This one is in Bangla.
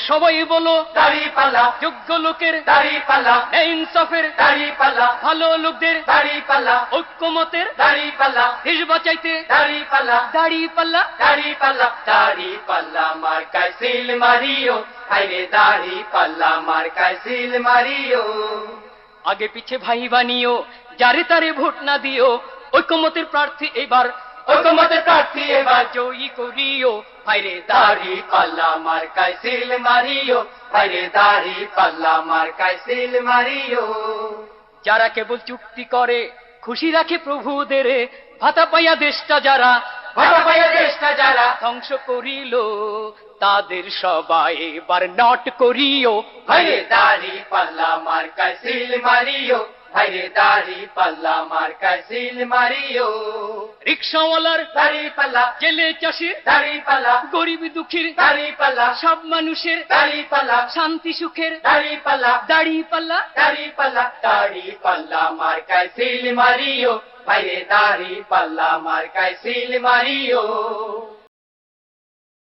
সবাই বলো দাড়িপাল্লা, যোগ্য লোকের দাড়িপাল্লা, ইনসাফের দাড়িপাল্লা, ভালো লোকদের দাড়িপাল্লা, ঐক্যমতের দাড়িপাল্লা, দেশ বাঁচাইতে দাড়িপাল্লা, দাড়িপাল্লা দাড়িপাল্লা, দাড়িপাল্লা মার্কায় সিল মারিও, হায়রে দাড়িপাল্লা মার্কায় সিল মারিও। আগে পিছে ভাই বানিও, যারে তারে ভোট না দিও, ঐক্যমতের প্রার্থী এবার ঐকমত্যের প্রার্থী এবার জয়ী করিও, ভাইরে দাড়িপাল্লা মার্কায় সিল মারিও, হায়রে দাড়িপাল্লা মার্কায় সিল মারিও। যারা কেবল চুক্তি করে খুশি রাখে প্রভুদের, ভাতা পাইয়া দেশটা যারা ভালো পাইয়া দেশটা যারা ধ্বংস করিল, তাদের সবাই এবার নট করিও, হায়রে দাড়িপাল্লা মার্কায় সিল মারিও, হায়রে দাড়িপাল্লা মার্কায় সিল মারিও। রিক্সাওয়ালার দাড়িপাল্লা, জেলে চাষির দাড়িপাল্লা, গরিব দুঃখীর দাড়িপাল্লা, সব মানুষের দাড়িপাল্লা, শান্তি সুখের দাড়িপাল্লা, দাড়িপাল্লা দাড়িপাল্লা, দাড়িপাল্লা মার্কায় সিল মারিও, হায়রে দাড়িপাল্লা মার্কায় সিল মারিও।